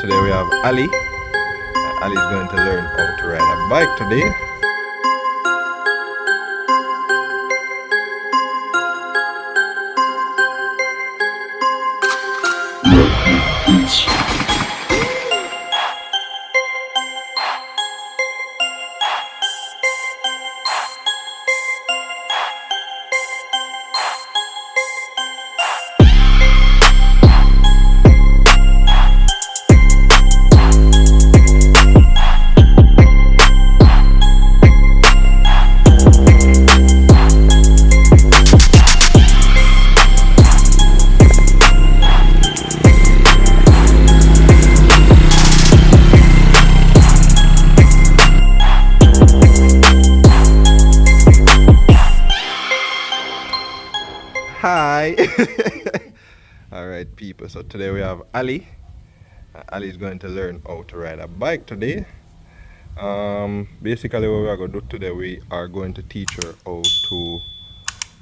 today we have Ali. Ali is going to learn how to ride a bike today. Hi. Alright people, so today we have Ali. Ali is going to learn how to ride a bike today. Basically what we are going to do today, we are going to teach her how to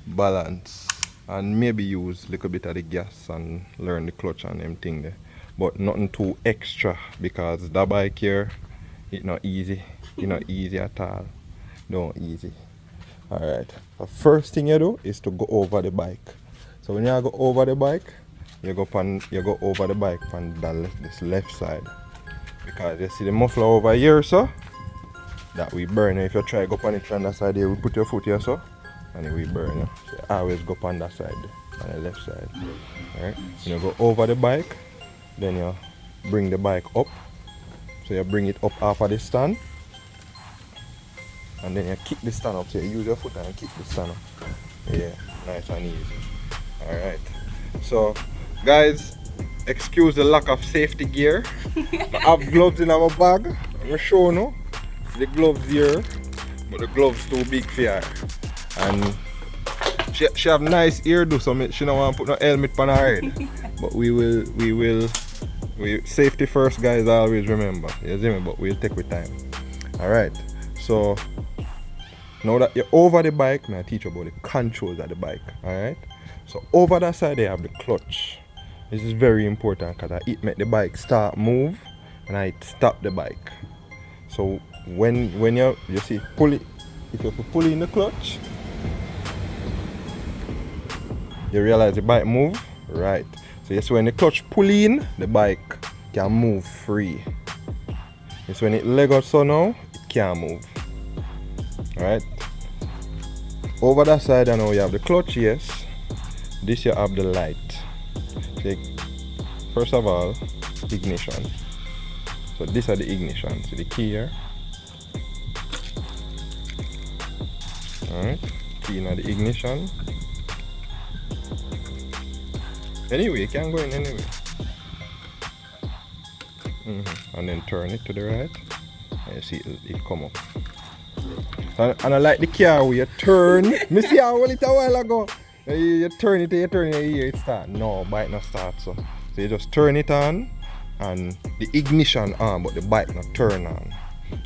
balance and maybe use a little bit of the gas and learn the clutch and them thing there. But nothing too extra because that bike here, it's not easy. It's not easy at all. No easy. Alright, the first thing you do is to go over the bike. So when you go over the bike, you go over the bike on this left side. Because you see the muffler over here, so that we burn. If you try to go on it on that side here, we put your foot here, so and it will burn. So you always go on that side, on the left side. Alright, when you go over the bike, then you bring the bike up. So you bring it up off of the stand. And then you kick the stand up, so you use your foot and kick the stand up. Yeah, nice and easy. Alright, so guys, excuse the lack of safety gear. I have gloves in my bag. I'm going to show you the gloves here, but the gloves too big for her. And she have nice eardo, so she don't want to put no helmet on her head. But we safety first, guys, always remember. You see me, but we'll take with time. Alright, so now that you're over the bike, I'll teach you about the controls of the bike. Alright? So over that side they have the clutch. This is very important because it make the bike start move and it stop the bike. So when you see pull it, if you pull in the clutch, you realize the bike move, right? So yes, when the clutch pull in, the bike can move free. Yes, when it leg out so now, it can't move. Alright? Over that side I know you have the clutch, yes. This you have the light. So first of all, ignition. So these are the ignition. So the key here. Alright, key in the ignition. Anyway, you can go in anyway. And then turn it to the right. And you see it come up. And I like the car where you turn. Me see how well it a while ago. You turn it, you hear it start. No, bike not start so. So you just turn it on and the ignition on, but the bike not turn on.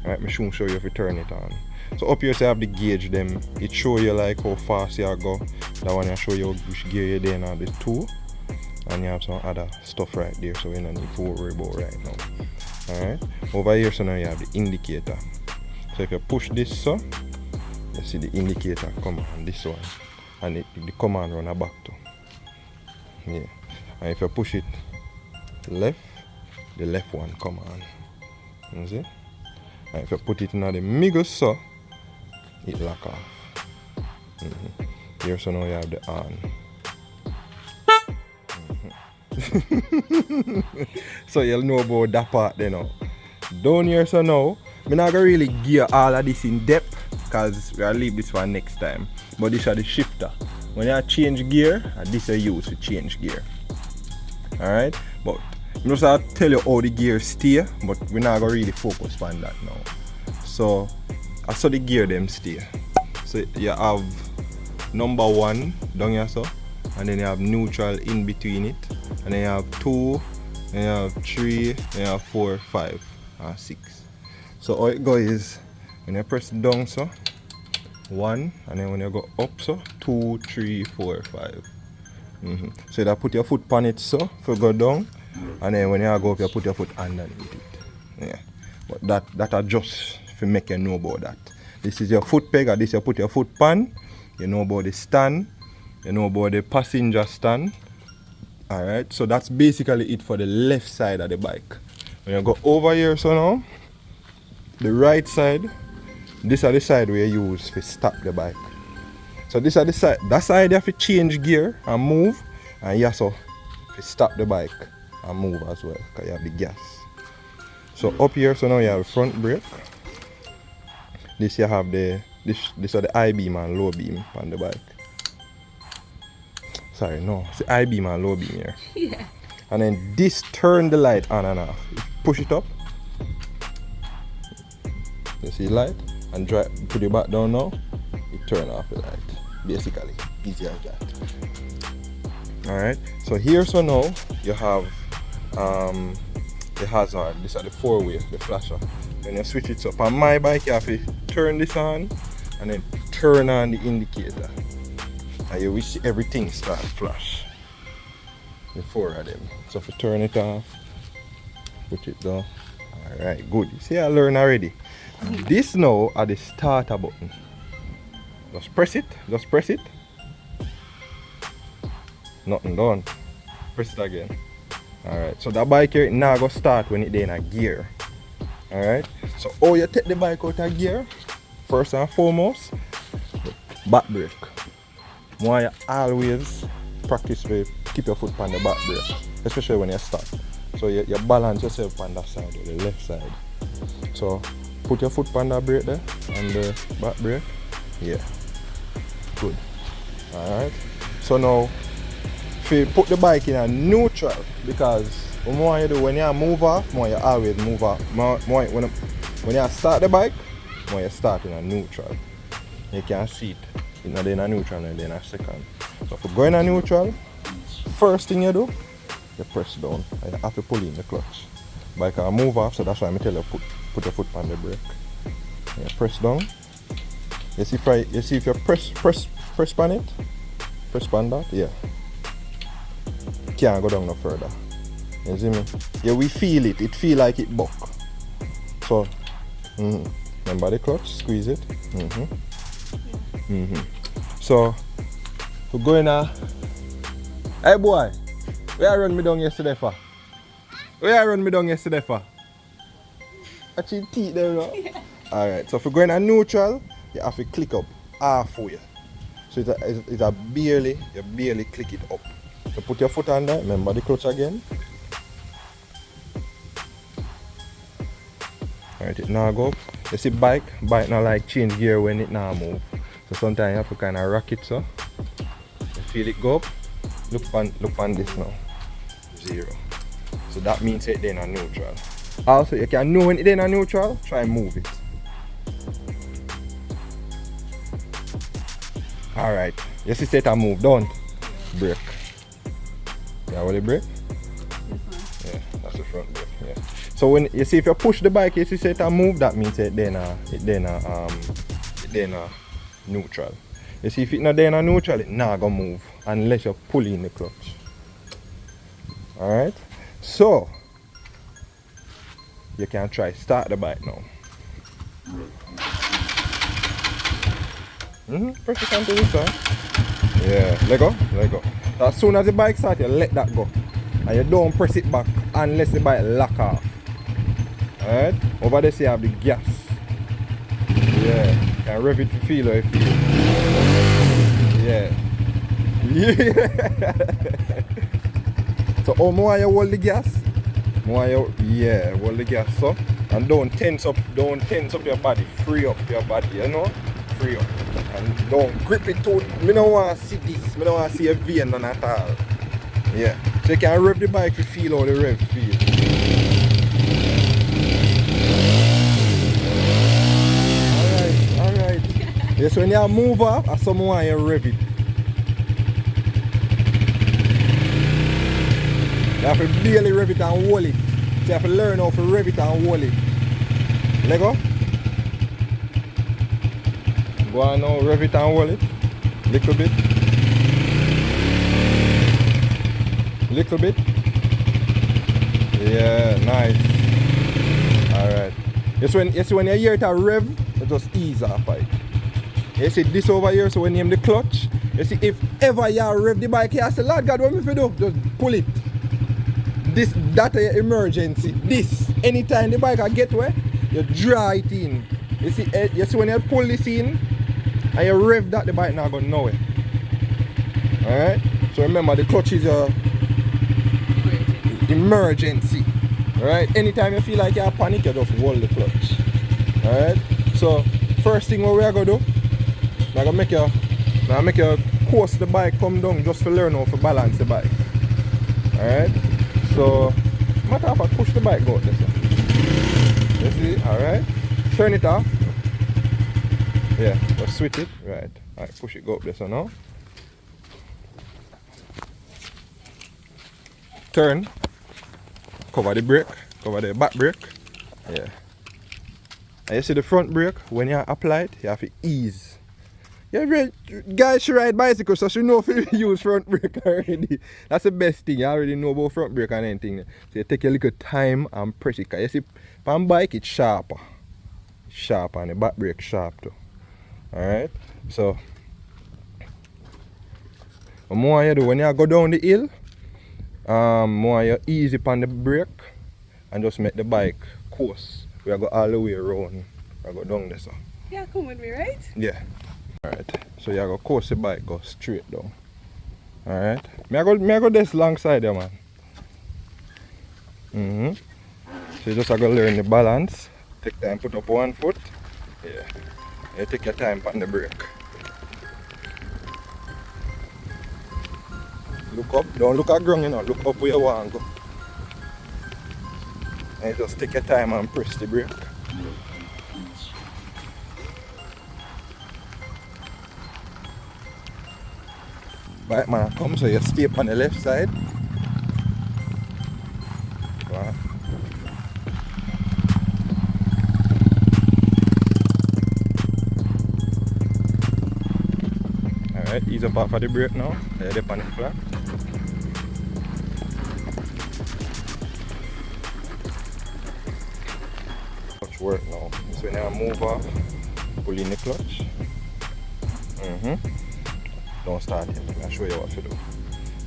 Alright, me show you if you turn it on. So up here you have the gauge them. It show you like how fast you go. That one I show you which gear you're in on the 2. And you have some other stuff right there, so we don't need to worry about right now. Alright. Over here so now you have the indicator. So if you push this so, you see the indicator come on this one. And the command run back to. Yeah. And if you push it left, the left one come on. You see? And if you put it in the middle so, it lock off. Here so now you have the on. So you'll know about that part then now. Down here so now, I'm not gonna really gear all of this in depth because we'll leave this for next time. But this is the shifter. When you change gear, this is used to change gear. Alright? But I'm just going to tell you how the gears stay, but we're not going to really focus on that now. So I saw the gear them stay. So you have number 1 down here so, and then you have neutral in between it, and then you have 2, and you have 3, and you have 4, 5, and 6. So how it goes is when you press down so 1, and then when you go up so 2, 3, 4, 5. So you put your foot on it so if you go down, And then when you go up, you put your foot underneath it. Yeah. But that adjusts to make you know about that. This is your foot peg, and this you put your foot pan. You know about the stand. You know about the passenger stand. Alright, so that's basically it for the left side of the bike. When you go over here, so now, the right side, this is the side we use to stop the bike. So this is the side, that side you have to change gear and move, and you also to stop the bike and move as well, because you have the gas. So up here, so now you have the front brake. This you have this are the high beam and low beam on the bike. Sorry, no, it's the high beam and low beam here. Yeah. And then this turn the light on and off. You push it up. You see the light? And put it back down now. You turn off the light. Basically, easy as that. Alright, so here, so now you have the hazard. This is the 4-way, the flasher. When you switch it up on my bike, you have to turn this on and then turn on the indicator. And you will see everything start flash. The 4 of them. So if you turn it off, put it down. Alright, good. You see, I learned already. This now are the starter button. Just press it. Just press it. Nothing done. Press it again. Alright, so that bike here now go start when it's in a gear. Alright, so how you take the bike out of gear? First and foremost, back brake. Why you always practice with keep your foot on the back brake, especially when you start. So you balance yourself on that side or the left side. So put your foot on the brake there, and the back brake. Yeah, good. Alright, so now if you put the bike in a neutral, because what you do when you move off, you always move off. When you start the bike, you start in a neutral. You can see it. It's not in a neutral and then a second. So if you go in a neutral, first thing you do, you press down and you have to pull in the clutch. Bike can move off, so that's why I tell you put your foot on the brake. You press down. You see if you press on it, press on that, yeah. Can't go down no further. You see me? Yeah, we feel it. It feel like it buck. So, remember the clutch? Squeeze it. So, we go in a. Hey boy, where you run me down yesterday for? Where you run me down yesterday for? Actually, teeth there, no? Yeah. Alright, so if we go in a neutral, you have to click up halfway. So it's a barely, you barely click it up. So put your foot on there, remember the clutch again. Alright, it now go up. You see bike now like change gear when it now move. So sometimes you have to kind of rock it so. You feel it go up. Look on this now. 0. So that means it's in a neutral. Also, you can know when it's in a neutral, try and move it. Alright, you see it and move, don't brake. Yeah, will it brake? Yeah, that's the front brake. Yeah. So when you see if you push the bike, you see it and move, that means it's then a neutral. You see if it's not then a neutral, it not gonna move unless you pull in the clutch. Alright? So you can try start the bike now. Press it onto this side. Yeah, let go. As soon as the bike starts, you let that go. And you don't press it back unless the bike lock off. Alright? Over there you have the gas. Yeah. You can rev it to feel how it feels. Yeah. So how more you hold the gas, more you hold the gas so. And don't tense up your body. Free up your body, you know? Free up. And don't grip it too. I don't want to see this. I don't want to see a vein on at all. Yeah. So you can rev the bike to feel how the rev feels. Alright. Yes, when you move off, I someone you rev it. You have to barely rev it and hold it. So you have to learn how to rev it and hold it. Let go. Go on now, rev it and hold it. Little bit. Yeah, nice. Alright. You see when you hear it a rev, you just ease off it. You see this over here, so when you aim the clutch, you see if ever you rev the bike, you say, Lord God, what me fi do? Just pull it. That's an emergency. This, anytime the bike get where, you draw it in. You see when you pull this in and you rev that, the bike not going nowhere. Alright? So remember, the clutch is your emergency. Alright? Anytime you feel like you're panic, you just hold the clutch. Alright? So first thing what we are going to do, I'm going to make you coast the bike come down just to learn how to balance the bike. Alright? So matter of fact, push the bike out this one. You see? Alright? Turn it off. Yeah, just switch it. Right. Alright, push it, go up this one now. Turn. Cover the brake. Cover the back brake. Yeah. And you see the front brake, when you apply it, you have to ease. Yeah, guys should ride bicycles, so you know if you use front brake already. That's the best thing. You already know about front brake and anything. So you take a little time and press it. Cause you see, on bike it's sharper. Sharp, and the back brake sharp too. Alright? So what more you do when you go down the hill, more you easy on the brake and just make the bike course. We go all the way around. I go down this. Yeah, come with me, right? Yeah. Alright. So you go course the bike, go straight down. Alright. Me I go this long side there, man. So you just gotta learn the balance. Take time, put up one foot. Yeah. You take your time on the brake. Look up, don't look at ground, you know, look up where you want to go. And you just take your time and press the brake. Bike man come, so you stay on the left side. Right. Alright, ease up off of the brake now. You're up on the flat. Clutch work now. So when you move off, pull in the clutch. Don't start it. I'll show you what to do.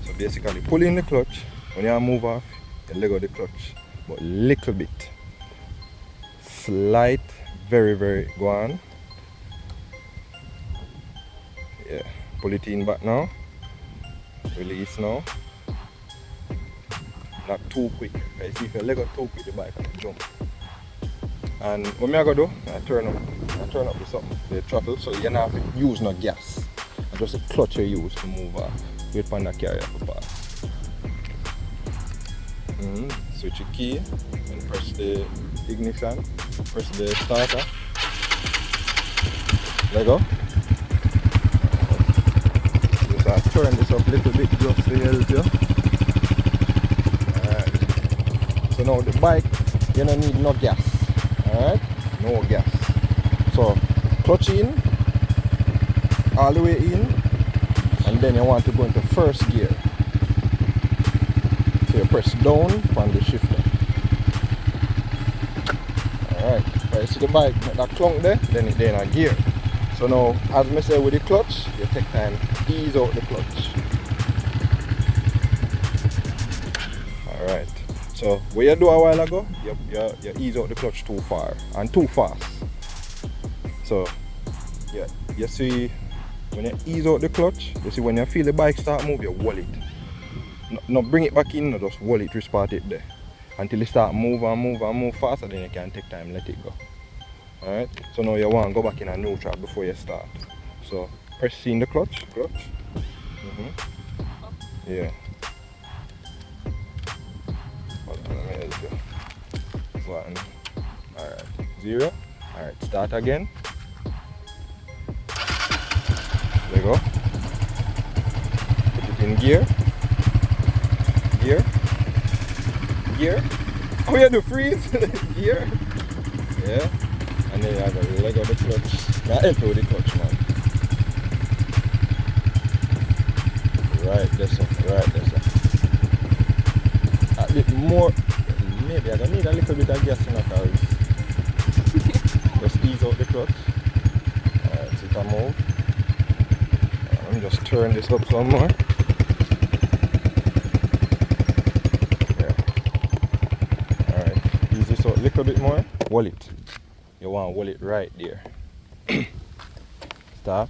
So basically, pull in the clutch. When you move off, you let go of the clutch, but little bit. Slight, very, go on. Yeah, pull it in back now. Release now. Not too quick. You see, if you let go too quick, the bike can jump. And what I'm going to do, I turn up the something, the throttle, so you don't have to use no gas. Just a clutch you use to move off. Wait for the carrier to pass. Switch the key and press the ignition. Press the starter. Let go. Just turn this up a little bit just to help you. Alright. So now the bike, you don't need no gas. Alright? No gas. So clutch in. All the way in, and then you want to go into first gear. So you press down on the shifter. Alright, if you see the bike, make that clunk there, then it's in a gear. So now, as I say with the clutch, you take time to ease out the clutch. Alright, so what you do a while ago, you ease out the clutch too far and too fast. So, yeah, you see, when you ease out the clutch, you see when you feel the bike start move, you hold it. No bring it back in, no, just hold it, restart it there. Until it start move faster, then you can take time, let it go. Alright? So now you want to go back in a neutral before you start. So press C in the clutch. Yeah. Hold on, let me help you. 1. Alright. 0. Alright, start again. There you go. Put it in gear. Oh yeah, the freeze. Gear. Yeah. And then you have a leg of the clutch. Now enter with the clutch, man. Right, that's it. A bit more maybe I don't need a little bit of gas in the car. Just ease out the clutch. Alright, so it can move. Let me just turn this up some more. Yeah. Alright, ease this out a little bit more. Hold it. You want to hold it right there. Start.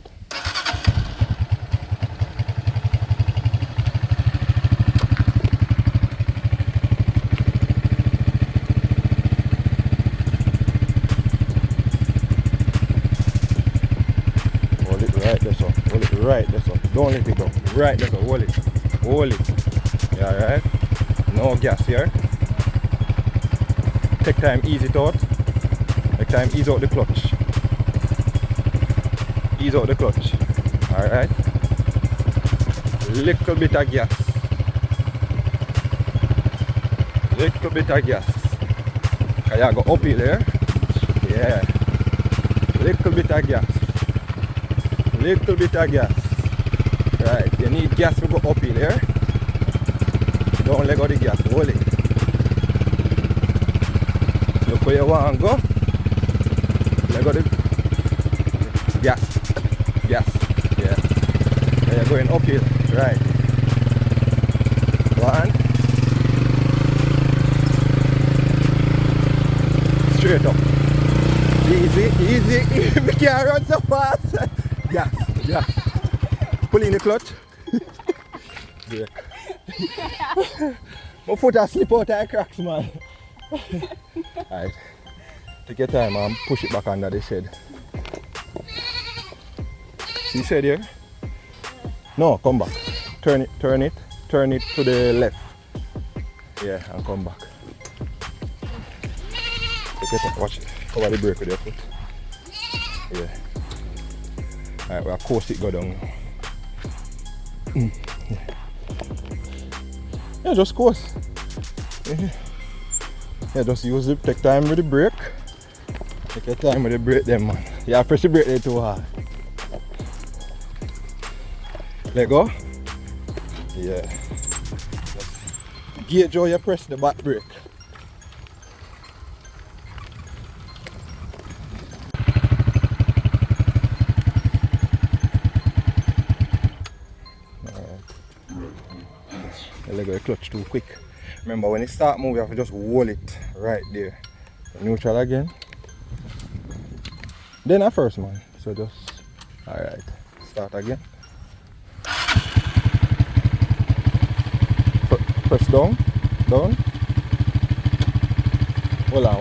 Right there, so hold it right there, so don't let it go. Right there, so hold it. Hold it. Yeah, right. No gas here. Take time, ease it out. Take time, ease out the clutch. Ease out the clutch. Alright. Little bit of gas. Little bit of gas. Can you go uphill there? Yeah. Little bit of gas. Little bit of gas. Right, you need gas to go uphill here. Don't let go of the gas, hold it. Look where you want to go. Let go of the gas. Gas. Yeah. And you're going uphill. Right. One. Straight up. Easy, easy. We can't run so fast. Yeah, yeah. Pull in the clutch. Brake. My foot has slip out of the cracks, man. Alright. Take your time and push it back under the shed. See shed here? No, come back. Turn it to the left. Yeah, and come back. Take your time, watch it. Cover the brake with your foot. Yeah. Alright, we'll coast it go down. Yeah, just coast. Yeah, just use it, take time with the brake. Take your time with the brake then, man. Yeah, press the brake there too hard. Let go. Yeah. Just gauge how you press the back brake. Let go of the clutch too quick. Remember, when it start moving, you have to just hold it right there. Neutral again. Then at first, man. So just, alright. Start again. Press down. Down. Hold on.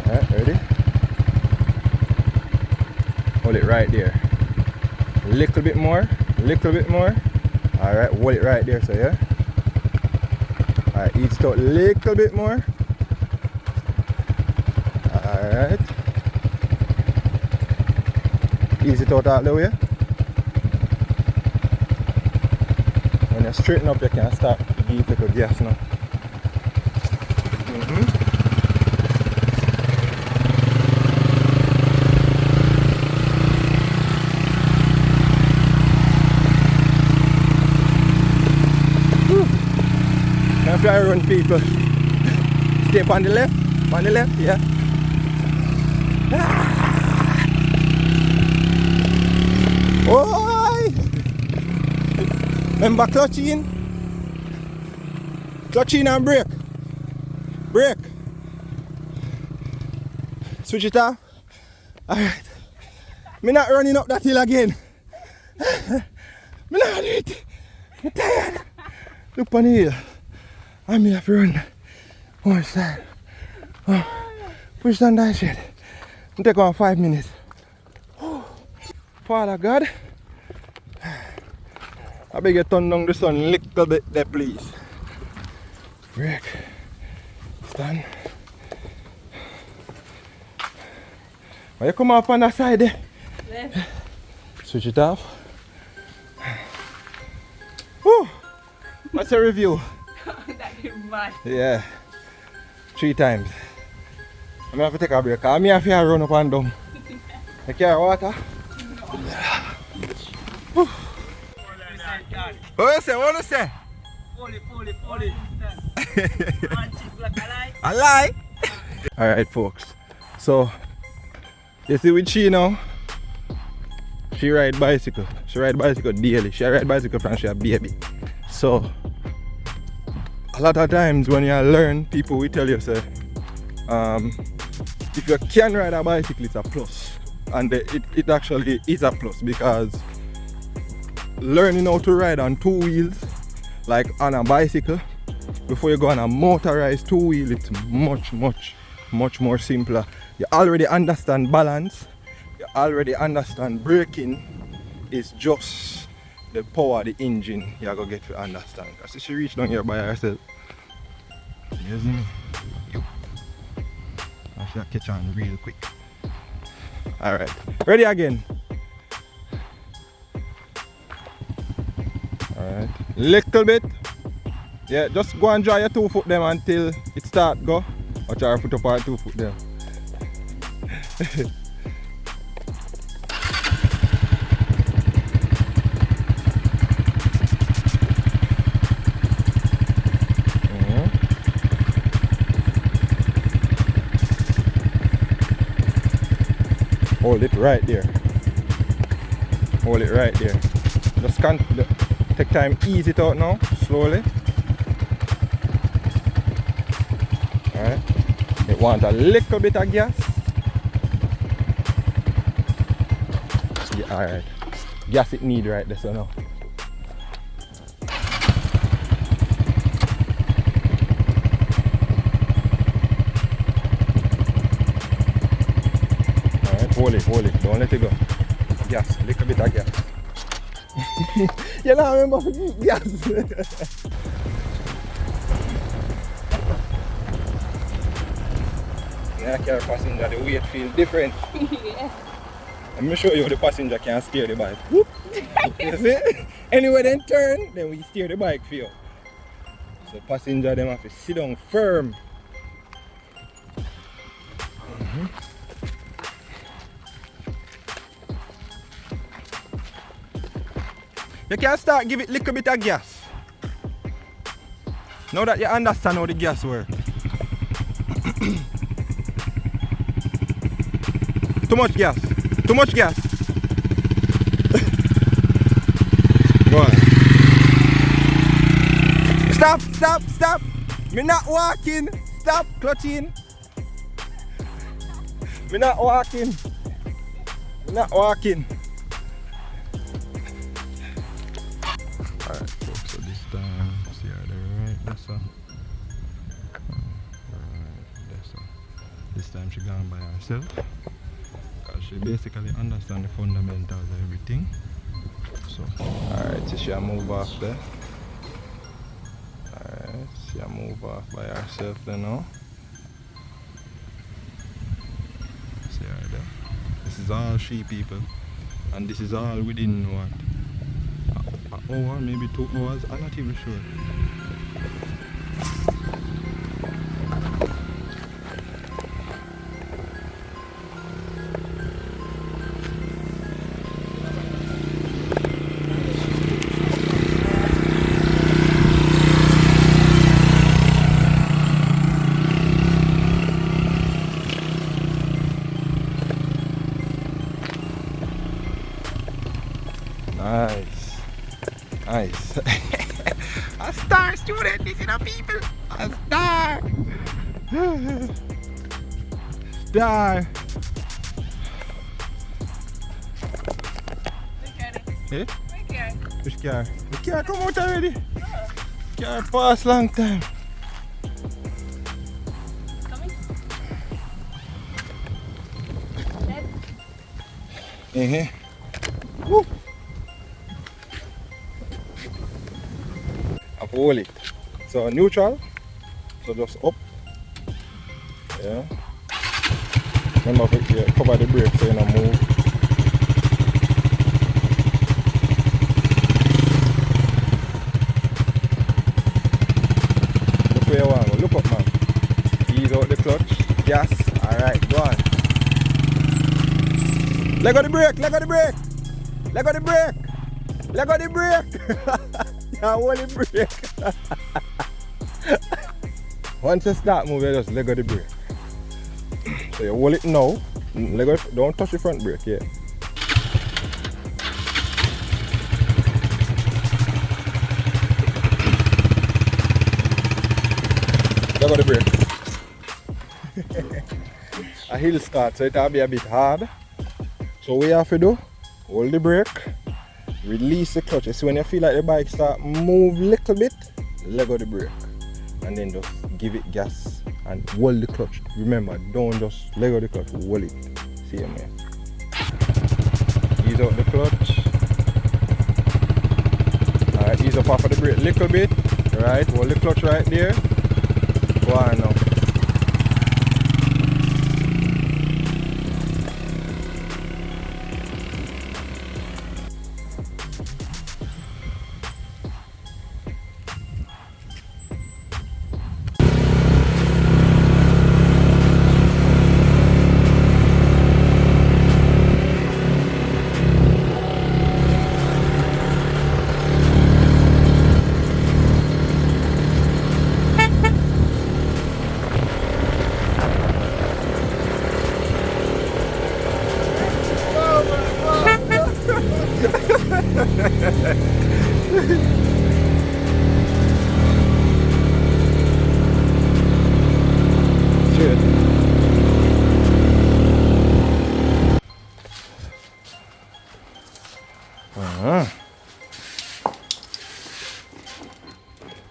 Alright, ready? Hold it right there. Little bit more. Alright, hold it right there, so yeah. Alright, ease it out a little bit more. Alright. Ease it out all the way. When you straighten up, you can start to give it a gas now. Try to run people. Stay on the left, yeah. Oi! Remember clutch in and brake. Switch it off. Alright. Me not running up that hill again. Me not do it. I'm tired. Look on the hill. I may have to run one side. Oh, push down that shit. It'll take on 5 minutes. Oh, Father God, I beg you turn down the sun a little bit there, please. Brake. Stand. Why you come off on that side there? Left. Switch it off. Whew. What's the review? That is bad. Yeah. 3 times. I'm gonna have to take a break. I'm here to run up and down. You carry water? No. What you say? What you say? Pull it. I lie. Alright folks. So you see with she now, she ride bicycle. She ride bicycle daily. She ride bicycle from she a baby. So a lot of times when you learn, people will tell you say, if you can ride a bicycle, it's a plus. And it actually is a plus, because learning how to ride on two wheels, like on a bicycle, before you go on a motorized two wheel, it's much more simpler. You already understand balance, you already understand braking. It's just the power of the engine you're gonna get to understand. Because if she reach down here by herself, you see me? I should catch on real quick. Alright, ready again. Alright, little bit. Yeah, just go and draw your 2 foot them until it start go. Or try to put up our 2 foot there. Hold it right there. Hold it right there. Just can't take time, ease it out now, slowly. Alright. It wants a little bit of gas. Yeah, alright. Gas it need right there, so now. Hold it, don't let it go. Gas, little bit of gas. You don't remember to keep gas. Yeah, carry passenger, the weight feel different. Yeah. Let me show you how the passenger can steer the bike. Whoop. You see? Anyway then turn, then we steer the bike for you. So passenger them have to sit down firm. You can start give it a little bit of gas. Now that you understand how the gas works. Too much gas. Too much gas. Go on. Stop. Me not walking. Stop clutching. Me not walking. Alright folks, so this time, see her there, right? That's her. This time she gone by herself. Because she basically understands the fundamentals of everything. So, alright, so she'll move off there. Alright, she'll move off by herself there now. See her there. This is all she people. And this is all within what? An hour, maybe 2 hours, I'm not even sure. Nice. A star student, this is the people. A star. Star. Eh? Which car? The car come out already. Car pass long time. Coming? Woo. Hold it. So neutral. So just up. Yeah. Remember to cover the brake so you don't move. Look where you want to go. Look up, man. Ease out the clutch. Gas. Alright, go on. Let go the brake. hold the brake. Once you start moving, you just let go the brake. So you hold it now. Let go, don't touch the front brake yet. Let go the brake. A hill start, so it will be a bit hard. So what you have to do, hold the brake, release the clutch. You see when you feel like the bike start move little bit, let go the brake. And then just give it gas and hold the clutch. Remember, don't just let go the clutch, hold it. See you, man. Ease out the clutch. Alright, ease up off of the brake little bit. Right, hold the clutch right there. Go on now.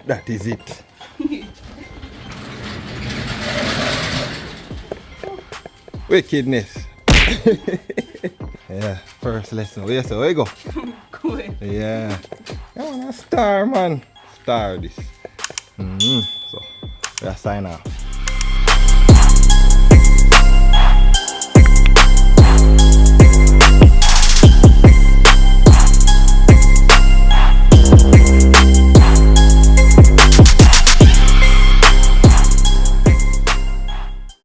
That is it. Wickedness. Yeah, first lesson. Yes, so where you go? Good. Yeah. You want a star, man. Star this. So, let's sign off.